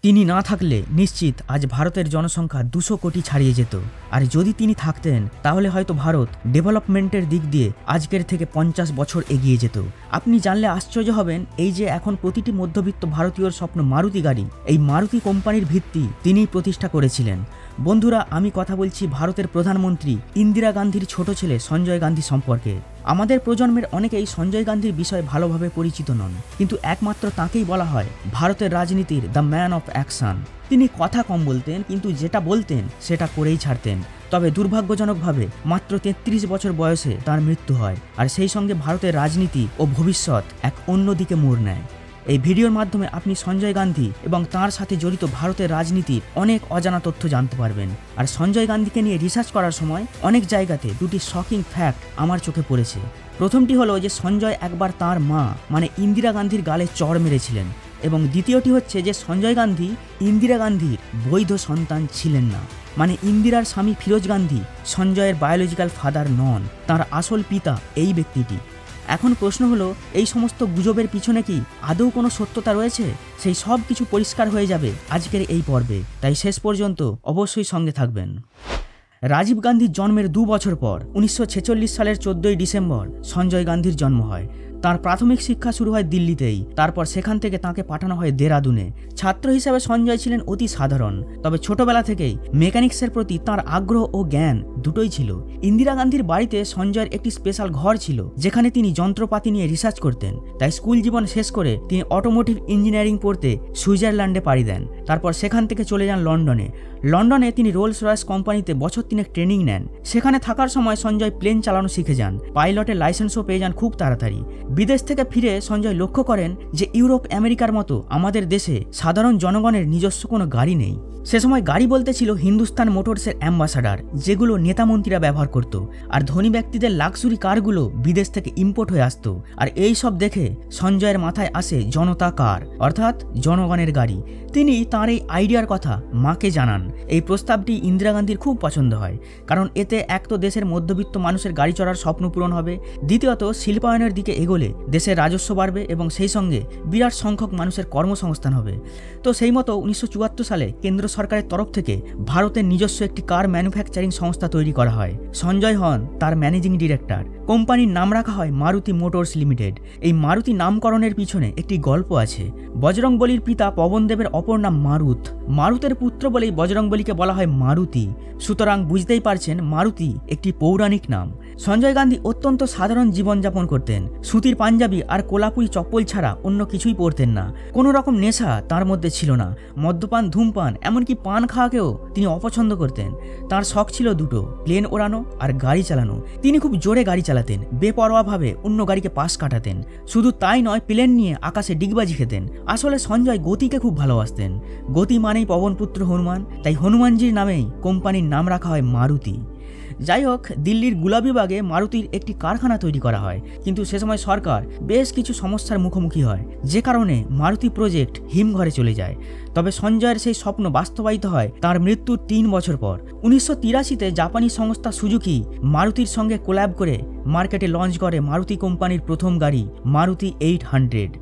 তিনি না থাকলে নিশ্চিত আজ ভারতের জনসংখ্যা 200 কোটি ছাড়িয়ে যেত। আর যদি তিনি থাকতেন তাহলে হয়তো ভারত ডেভেলপমেন্টের দিক দিয়ে আজকের থেকে 50 বছর এগিয়ে যেত। আপনি জানলে আশ্চর্য হবেন, এই যে এখন প্রতিটি মধ্যবিত্ত ভারতীয়র স্বপ্ন মারুতি গাড়ি, এই মারুতি কোম্পানির ভিত্তি তিনিই প্রতিষ্ঠা করেছিলেন। বন্ধুরা, আমি কথা বলছি ভারতের প্রধানমন্ত্রী ইন্দিরা গান্ধীর ছোট ছেলে সঞ্জয় গান্ধী সম্পর্কে। আমাদের প্রজন্মের অনেকেই সঞ্জয় গান্ধীর বিষয়ে ভালোভাবে পরিচিত নন, কিন্তু একমাত্র তাকেই বলা হয় ভারতের রাজনীতির দ্য ম্যান অফ অ্যাকশন। তিনি কথা কম বলতেন, কিন্তু যেটা বলতেন সেটা করেই ছাড়তেন। তবে দুর্ভাগ্যজনকভাবে মাত্র 33 বছর বয়সে তার মৃত্যু হয়, আর সেই সঙ্গে ভারতের রাজনীতি ও ভবিষ্যৎ এক অন্যদিকে মোড় নেয়। এই ভিডিওর মাধ্যমে আপনি সঞ্জয় গান্ধী এবং তার সাথে জড়িত ভারতের রাজনীতির অনেক অজানা তথ্য জানতে পারবেন। আর সঞ্জয় গান্ধীকে নিয়ে রিসার্চ করার সময় অনেক জায়গাতে দুটি শকিং ফ্যাক্ট আমার চোখে পড়েছে। প্রথমটি হলো যে সঞ্জয় একবার তার মা মানে ইন্দিরা গান্ধীর গালে চড় মেরেছিলেন, এবং দ্বিতীয়টি হচ্ছে যে সঞ্জয় গান্ধী ইন্দিরা গান্ধীর বৈধ সন্তান ছিলেন না। মানে ইন্দিরার স্বামী ফিরোজ গান্ধী সঞ্জয়ের বায়োলজিক্যাল ফাদার নন, তার আসল পিতা এই ব্যক্তিটি। এখন প্রশ্ন হলো, এই সমস্ত গুজবের পিছনে কি আদৌ কোনো সত্যতা রয়েছে? সেই সব কিছু পরিষ্কার হয়ে যাবে আজকের এই পর্বে, তাই শেষ পর্যন্ত অবশ্যই সঙ্গে থাকবেন। রাজীব গান্ধীর জন্মের 2 বছর পর 1946 সালের 14ই ডিসেম্বর সঞ্জয় গান্ধীর জন্ম হয়। তার প্রাথমিক শিক্ষা শুরু হয় দিল্লিতেই, তারপর সেখান থেকে তাকে পাঠানো হয় দেরাদুনে। ছাত্র হিসেবে সঞ্জয় ছিলেন অতি সাধারণ, তবে ছোটবেলা থেকেই মেকানিক্সের প্রতি তার আগ্রহ ও জ্ঞান দুটোই ছিল। ইন্দিরা গান্ধীর বাড়িতে সঞ্জয়ের একটি স্পেশাল ঘর ছিল, যেখানে তিনি যন্ত্রপাতি নিয়ে রিসার্চ করতেন। তাই স্কুল জীবন শেষ করে তিনি অটোমোটিভ ইঞ্জিনিয়ারিং পড়তে সুইজারল্যান্ডে পাড়ি দেন। তারপর সেখান থেকে চলে যান লন্ডনে। লন্ডনে তিনি রোলস রয়েস কোম্পানিতে বছর 3 ট্রেনিং নেন। সেখানে থাকার সময় সঞ্জয় প্লেন চালানো শিখে যান, পাইলটের লাইসেন্সও পেয়ে যান খুব তাড়াতাড়ি। বিদেশ থেকে ফিরে সঞ্জয় লক্ষ্য করেন যে ইউরোপ আমেরিকার মতো আমাদের দেশে সাধারণ জনগণের নিজস্ব কোনো গাড়ি নেই। সে সময় গাড়ি বলতে ছিল হিন্দুস্তান মোটরসের অ্যাম্বাসাডার, যেগুলো নেতামন্ত্রীরা ব্যবহার করত, আর ধনী ব্যক্তিদের লাক্সুরি কারগুলো বিদেশ থেকে ইম্পোর্ট হয়ে আসতো। আর এই সব দেখে সঞ্জয়ের মাথায় আসে জনতা কার, অর্থাৎ জনগণের গাড়ি। তিনি তার এই আইডিয়ার কথা মাকে জানান। এই প্রস্তাবটি ইন্দিরা গান্ধীর খুব পছন্দ হয়, কারণ এতে এক তো দেশের মধ্যবিত্ত মানুষের গাড়ি চড়ার স্বপ্ন পূরণ হবে, দ্বিতীয়ত শিল্পায়নের দিকে এগোলে দেশের রাজস্ব বাড়বে এবং সেই সঙ্গে বিরাট সংখ্যক মানুষের কর্মসংস্থান হবে। তো সেই মতো 1974 সালে কেন্দ্র সরকারের তরফ থেকে ভারতের নিজস্ব একটি কার ম্যানুফ্যাকচারিং সংস্থা তৈরি করা হয়। সঞ্জয় হন তার ম্যানেজিং ডিরেক্টর। কোম্পানির নাম রাখা হয় মারুতি মোটরস লিমিটেড। এই মারুতি নামকরণের পিছনে একটি গল্প আছে। বজরংবলীর পিতা পবনদেবের অপর নাম মারুত। মারুতের পুত্র বলেই বজরংবলীকে বলা হয় মারুতি। সুতরাং বুঝতেই পারছেন মারুতি একটি পৌরাণিক নাম। সঞ্জয় গান্ধী অত্যন্ত সাধারণ জীবনযাপন করতেন। সুতির পাঞ্জাবি আর কোলাপুরি চপ্পল ছাড়া অন্য কিছুই পরতেন না। কোনো রকম নেশা তার মধ্যে ছিল না। মদ্যপান, ধূমপান, এমনকি পান খাওয়াকেও তিনি অপছন্দ করতেন। তার শখ ছিল দুটো, প্লেন ওড়ানো আর গাড়ি চালানো। তিনি খুব জোরে গাড়ি চালাতেন, বেপরোয়াভাবে অন্য গাড়িকে পাশ কাটাতেন। শুধু তাই নয়, প্লেন নিয়ে আকাশে ডিগবাজি খেতেন। আসলে সঞ্জয় গতিকে খুব ভালোবাসতেন। গতি মানেই পবনপুত্র হনুমান, তাই হনুমানজির নামেই কোম্পানির নাম রাখা হয় মারুতি। যাই হোক, দিল্লির গুলাবিবাগে মারুতির একটি কারখানা তৈরি করা হয়, কিন্তু সে সময় সরকার বেশ কিছু সমস্যার মুখোমুখি হয়, যে কারণে মারুতি প্রজেক্ট হিমঘরে চলে যায়। তবে সঞ্জয়ের সেই স্বপ্ন বাস্তবায়িত হয় তার মৃত্যুর 3 বছর পর। 1983-তে জাপানি সংস্থা সুজুকি মারুতির সঙ্গে কোল্যাব করে মার্কেটে লঞ্চ করে মারুতি কোম্পানির প্রথম গাড়ি মারুতি 800।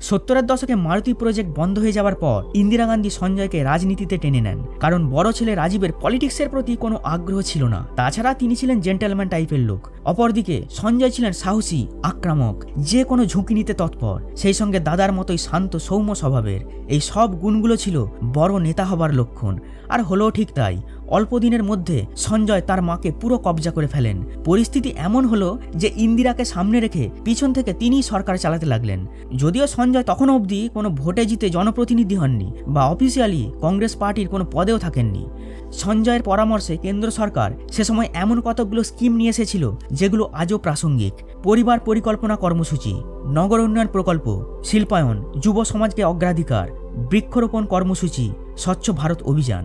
70-এর দশকে মারুতি প্রজেক্ট বন্ধ হয়ে যাওয়ার পর ইন্দিরা গান্ধী সঞ্জয়কে রাজনীতিতে টেনে নেন, কারণ বড় ছেলে রাজীবের পলিটিক্সের প্রতি কোনো আগ্রহ ছিল না। তাছাড়া তিনি ছিলেন জেন্টেলম্যান টাইপের লোক। অপরদিকে সঞ্জয় ছিলেন সাহসী, আক্রামক, যে কোনো ঝুঁকি নিতে তৎপর, সেই সঙ্গে দাদার মতোই শান্ত সৌম্য স্বভাবের। এই সব গুণগুলো ছিল বড় নেতা হবার লক্ষণ, আর হলো ঠিক তাই। অল্প দিনের মধ্যে সঞ্জয় তার মাকে পুরো কবজা করে ফেলেন। পরিস্থিতি এমন হলো যে ইন্দিরাকে সামনে রেখে পিছন থেকে তিনিই সরকার চালাতে লাগলেন। যদিও সঞ্জয় তখন অবধি কোনো ভোটে জিতে জনপ্রতিনিধি হননি বা অফিসিয়ালি কংগ্রেস পার্টির কোনো পদেও থাকেননি। সঞ্জয়ের পরামর্শে কেন্দ্র সরকার সে সময় এমন কতগুলো স্কিম নিয়ে এসেছিল যেগুলো আজও প্রাসঙ্গিক। পরিবার পরিকল্পনা কর্মসূচি, নগর উন্নয়ন প্রকল্প, শিল্পায়ন, যুব সমাজকে অগ্রাধিকার, বৃক্ষরোপণ কর্মসূচি, স্বচ্ছ ভারত অভিযান।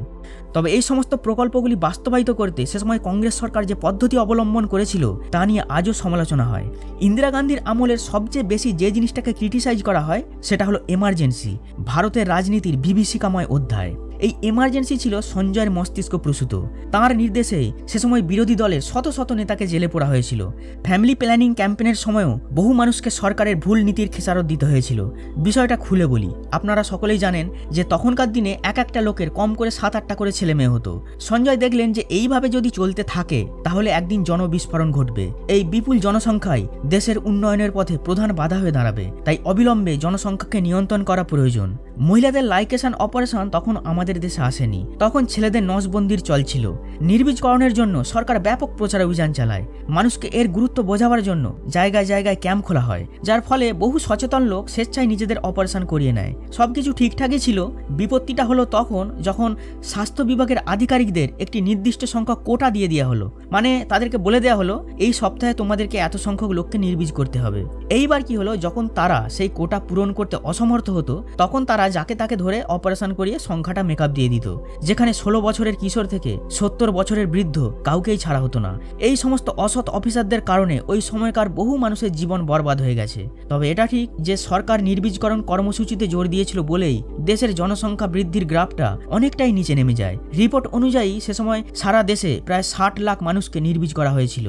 তবে এই সমস্ত প্রকল্পগুলি বাস্তবায়িত করতে সে সময় কংগ্রেস সরকার যে পদ্ধতি অবলম্বন করেছিল তা নিয়ে আজও সমালোচনা হয়। ইন্দিরা গান্ধীর আমলের সবচেয়ে বেশি যে জিনিসটাকে ক্রিটিসাইজ করা হয় সেটা হলো এমার্জেন্সি, ভারতের রাজনীতির বিভীষিকাময় অধ্যায়। এই এমার্জেন্সি ছিল সঞ্জয়ের মস্তিষ্ক প্রসূত। তাঁর নির্দেশে সে সময় বিরোধী দলের শত শত নেতাকে জেলে পোড়া হয়েছিল। ফ্যামিলি প্ল্যানিং ক্যাম্পেনের সময়ও বহু মানুষকে সরকারের ভুল নীতির খেসারত দিতে হয়েছিল। বিষয়টা খুলে বলি, আপনারা সকলেই জানেন যে তখনকার দিনে এক একটা লোকের কম করে 7-8টা করে ছেলে মেয়ে হতো। সঞ্জয় দেখলেন যে এইভাবে যদি চলতে থাকে তাহলে একদিন জনবিস্ফোরণ ঘটবে। এই বিপুল জনসংখ্যাই দেশের উন্নয়নের পথে প্রধান বাধা হয়ে দাঁড়াবে। তাই অবিলম্বে জনসংখ্যাকে নিয়ন্ত্রণ করা প্রয়োজন। মহিলাদের লাইকেশন অপারেশন তখন আমাদের দেশে আসেনি, তখন ছেলেদের নসবন্দির চলছিল। নির্বীজকরণের জন্য সরকার ব্যাপক প্রচার অভিযান চালায়। মানুষকে এর গুরুত্ব বোঝাবার জন্য জায়গায় জায়গায় ক্যাম্প খোলা হয়, যার ফলে বহু সচেতন লোক স্বেচ্ছায় নিজেদের অপারেশন করিয়ে নেয়। সবকিছু ঠিকঠাকই ছিল। বিপত্তিটা হলো তখন যখন স্বাস্থ্য বিভাগের আধিকারিকদের একটি নির্দিষ্ট সংখ্যক কোটা দিয়ে দেওয়া হলো, মানে তাদেরকে বলে দেওয়া হলো এই সপ্তাহে তোমাদেরকে এত সংখ্যক লোককে নির্বীজ করতে হবে। এইবার কি হলো, যখন তারা সেই কোটা পূরণ করতে অসমর্থ হতো তখন তারা যাকে তাকে ধরে অপারেশন করিয়ে সংখ্যাটা মেকআপ দিয়ে দিত, যেখানে 16 বছরের কিশোর থেকে 70 বছরের বৃদ্ধ কাউকেই ছাড়া হতো না। এই সমস্ত অসৎ অফিসারদের কারণে ওই সময়কার বহু মানুষের জীবন বরবাদ হয়ে গেছে। তবে এটা ঠিক যে সরকার নির্বীজকরণ কর্মসূচিতে জোর দিয়েছিল বলেই দেশের জনসংখ্যা বৃদ্ধির গ্রাফটা অনেকটাই নিচে নেমে যায়। রিপোর্ট অনুযায়ী সে সময় সারা দেশে প্রায় 60 লাখ মানুষকে নির্বীজ করা হয়েছিল।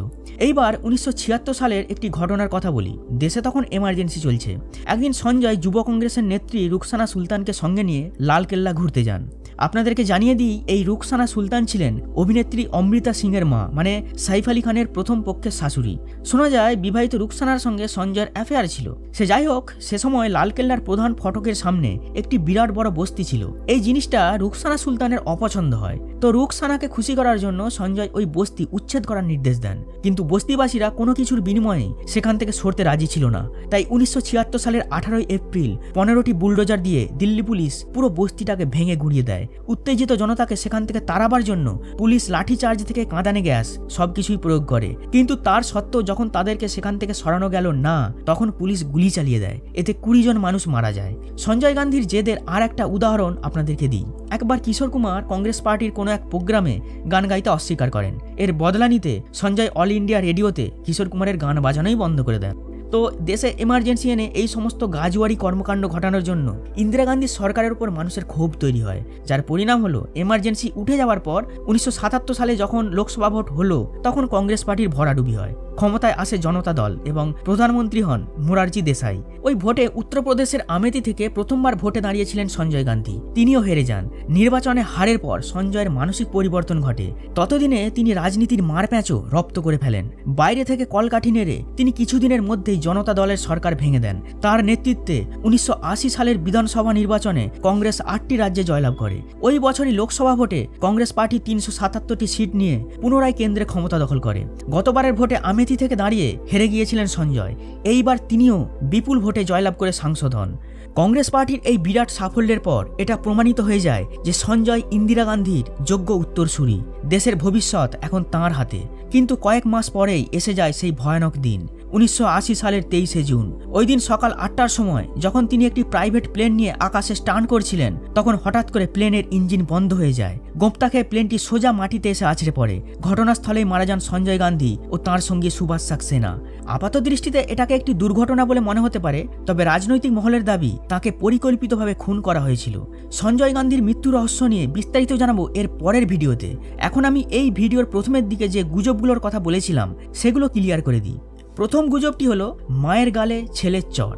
এইবার 1976 সালের একটি ঘটনার কথা বলি। দেশে তখন এমার্জেন্সি চলছে। একদিন সঞ্জয় যুব কংগ্রেসের নেত্রী রুকসানা সুলতানকে সঙ্গে নিয়ে লালকেল্লা ঘুরতে যান। আপনাদেরকে জানিয়ে দিই, এই রুকসানা সুলতান ছিলেন অভিনেত্রী অমৃতা সিংয়ের মা, মানে সাইফ আলী খানের প্রথম পক্ষের শাশুড়ি। শোনা যায় বিবাহিত রুকসানার সঙ্গে সঞ্জয়ের অ্যাফেয়ার ছিল। সে যাই হোক, সে সময় লালকেল্লার প্রধান ফটকের সামনে একটি বিরাট বড় বস্তি ছিল। এই জিনিসটা রুকসানা সুলতানের অপছন্দ হয়। তো রুকসানাকে খুশি করার জন্য সঞ্জয় ওই বস্তি উচ্ছেদ করার নির্দেশ দেন, কিন্তু বস্তিবাসীরা কোনো কিছুর বিনিময়ে সেখান থেকে সরতে রাজি ছিল না। তাই 1976 সালের 18 এপ্রিল 15টি বুলডোজার দিয়ে দিল্লি পুলিশ পুরো বস্তিটাকে ভেঙে গুঁড়িয়ে দেয়। উত্তেজিত জনতাকে সেখান থেকে তাড়াবার জন্য পুলিশ লাঠিচার্জ থেকে কাঁদানে গ্যাস সবকিছুই প্রয়োগ করে, কিন্তু তার সত্ত্বেও যখন তাদেরকে সেখান থেকে সরানো গেল না, তখন পুলিশ গুলি চালিয়ে দেয়। এতে 20 জন মানুষ মারা যায়। সঞ্জয় গান্ধীর জেদের আর একটা উদাহরণ আপনাদেরকে দিই। একবার কিশোর কুমার কংগ্রেস পার্টির কোনো এক প্রোগ্রামে গান গাইতে অস্বীকার করেন। এর বদলা নিতে সঞ্জয় অল ইন্ডিয়া রেডিওতে কিশোর কুমারের গান বাজানোই বন্ধ করে দেন। তো দেশে এমার্জেন্সি এনে এই সমস্ত গাজুয়ারি কর্মকাণ্ড ঘটানোর জন্য ইন্দিরা গান্ধীর সরকারের উপর মানুষের ক্ষোভ তৈরি হয়, যার পরিণাম হলো এমার্জেন্সি উঠে যাওয়ার পর 1977 সালে যখন লোকসভা ভোট হলো তখন কংগ্রেস পার্টির ভরাডুবি হয়। ক্ষমতায় আসে জনতা দল এবং প্রধানমন্ত্রী হন মোরারজি দেশাই। ওই ভোটে উত্তরপ্রদেশের আমেথি থেকে প্রথমবার ভোটে দাঁড়িয়েছিলেন সঞ্জয় গান্ধী। তিনিও হেরে যান। নির্বাচনে হারের পর সঞ্জয়ের মানসিক পরিবর্তন ঘটে। ততদিনে তিনি রাজনীতির মারপ্যাঁচও রপ্ত করে ফেলেন। বাইরে থেকে কলকাঠি নেড়ে তিনি কিছুদিনের মধ্যেই জনতা দলের সরকার ভেঙে দেন। তার নেতৃত্বে 1980 সালের বিধানসভা নির্বাচনে কংগ্রেস 8টি রাজ্যে জয়লাভ করে। ওই বছরই লোকসভা ভোটে কংগ্রেস পার্টি 377টি সিট নিয়ে পুনরায় কেন্দ্রে ক্ষমতা দখল করে। গতবারের ভোটে আমেথি থেকে দাঁড়িয়ে হেরে গিয়েছিলেন সঞ্জয়। এইবার তিনিও বিপুল ভোটে জয়লাভ করে সাংসদ হন। কংগ্রেস পার্টির এই বিরাট সাফল্যের পর এটা প্রমাণিত হয়ে যায় যে সঞ্জয় ইন্দিরা গান্ধীর যোগ্য উত্তরসূরি। দেশের ভবিষ্যৎ এখন তাঁর হাতে। কিন্তু কয়েক মাস পরেই এসে যায় সেই ভয়ানক দিন, 1980 সালের 23শে জুন। ওই দিন সকাল 8টার সময় যখন তিনি একটি প্রাইভেট প্লেন নিয়ে আকাশে স্টান্ট করছিলেন, তখন হঠাৎ করে প্লেনের ইঞ্জিন বন্ধ হয়ে যায়। গোপ্তা খেয়ে প্লেনটি সোজা মাটিতে এসে আছড়ে পড়ে। ঘটনাস্থলেই মারা যান সঞ্জয় গান্ধী ও তাঁর সঙ্গী সুভাষ সাক্সেনা। আপাত দৃষ্টিতে এটাকে একটি দুর্ঘটনা বলে মনে হতে পারে, তবে রাজনৈতিক মহলের দাবি তাকে পরিকল্পিতভাবে খুন করা হয়েছিল। সঞ্জয় গান্ধীর মৃত্যু রহস্য নিয়ে বিস্তারিত জানাবো এর পরের ভিডিওতে। এখন আমি এই ভিডিওর প্রথমের দিকে যে গুজবগুলোর কথা বলেছিলাম সেগুলো ক্লিয়ার করে দিই। প্রথম গুজবটি হলো মায়ের গালে ছেলের চর।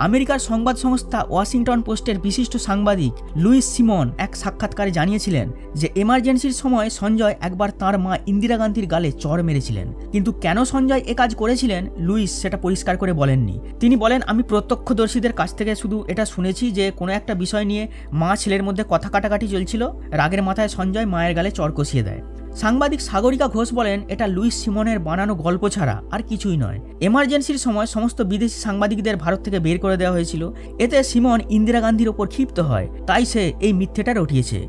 আমেরিকার সংবাদ সংস্থা ওয়াশিংটন পোস্টের বিশিষ্ট সাংবাদিক লুইস সিমন এক সাক্ষাৎকারে জানিয়েছিলেন যে এমার্জেন্সির সময় সঞ্জয় একবার তাঁর মা ইন্দিরা গান্ধীর গালে চর মেরেছিলেন। কিন্তু কেন সঞ্জয় এ কাজ করেছিলেন লুইস সেটা পরিষ্কার করে বলেননি। তিনি বলেন, আমি প্রত্যক্ষদর্শীদের কাছ থেকে শুধু এটা শুনেছি যে কোনো একটা বিষয় নিয়ে মা ছেলের মধ্যে কথা কাটাকাটি চলছিল, রাগের মাথায় সঞ্জয় মায়ের গালে চর কষিয়ে দেয়। সাংবাদিক সাগরিকা ঘোষ বলেন, এটা লুইস সিমনের বানানো গল্প ছাড়া আর কিছুই নয়। এমার্জেন্সির সময় সমস্ত বিদেশি সাংবাদিকদের ভারত থেকে বের করে দেওয়া হয়েছিল। এতে সিমন ইন্দিরা গান্ধীর ওপর ক্ষিপ্ত হয়, তাই সে এই মিথ্যেটা রটিয়েছে।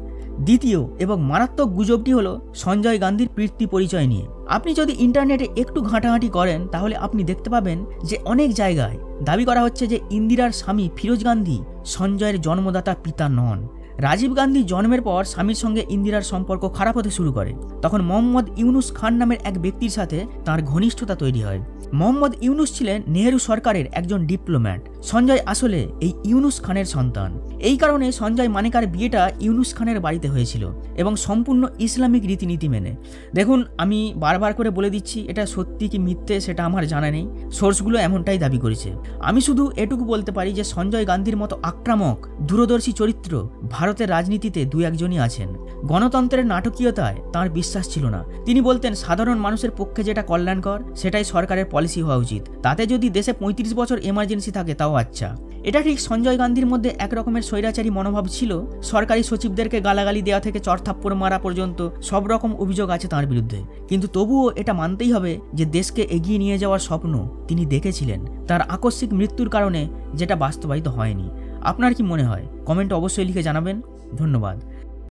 দ্বিতীয় এবং মারাত্মক গুজবটি হলো সঞ্জয় গান্ধীর পিতৃ পরিচয় নিয়ে। আপনি যদি ইন্টারনেটে একটু ঘাঁটাঘাঁটি করেন তাহলে আপনি দেখতে পাবেন যে অনেক জায়গায় দাবি করা হচ্ছে যে ইন্দিরার স্বামী ফিরোজ গান্ধী সঞ্জয়ের জন্মদাতা পিতা নন। রাজীব গান্ধী জন্মের পর স্বামীর সঙ্গে ইন্দিরার সম্পর্ক খারাপ হতে শুরু করে। তখন মোহাম্মদ ইউনুস খান নামের এক ব্যক্তির সাথে তার ঘনিষ্ঠতা তৈরি হয়। মোহাম্মদ ইউনুস ছিলেন নেহেরু সরকারের একজন ডিপ্লোম্যাট। সঞ্জয় আসলে এই ইউনুস খানের সন্তান। এই কারণে সঞ্জয় মানেকার বিয়েটা ইউনুস খানের বাড়িতে হয়েছিল এবং সম্পূর্ণ ইসলামিক রীতিনীতি মেনে। দেখুন, আমি বারবার করে বলে দিচ্ছি, এটা সত্যি কি মিথ্যে সেটা আমার জানা নেই, সোর্সগুলো এমনটাই দাবি করেছে। আমি শুধু এটুকু বলতে পারি যে সঞ্জয় গান্ধীর মতো আক্রামক দূরদর্শী চরিত্র ভারতের রাজনীতিতে দু একজনই আছেন। গণতন্ত্রের নাটকীয়তায় তাঁর বিশ্বাস ছিল না। তিনি বলতেন সাধারণ মানুষের পক্ষে যেটা কল্যাণকর সেটাই সরকারের পলিসি হওয়া উচিত, তাতে যদি দেশে 35 বছর এমার্জেন্সি থাকে তাও আচ্ছা। এটা ঠিক সঞ্জয় গান্ধীর মধ্যে এক রকমের স্বৈরাচারী মনোভাব ছিল। সরকারি সচিবদেরকে গালাগালি দেওয়া থেকে চড়থাপ্পড় মারা পর্যন্ত সব রকম অভিযোগ আছে তাঁর বিরুদ্ধে। কিন্তু তবুও এটা মানতেই হবে যে দেশকে এগিয়ে নিয়ে যাওয়ার স্বপ্ন তিনি দেখেছিলেন, তার আকস্মিক মৃত্যুর কারণে যেটা বাস্তবায়িত হয়নি। আপনার কি মনে হয়? কমেন্টে অবশ্যই লিখে জানাবেন। ধন্যবাদ।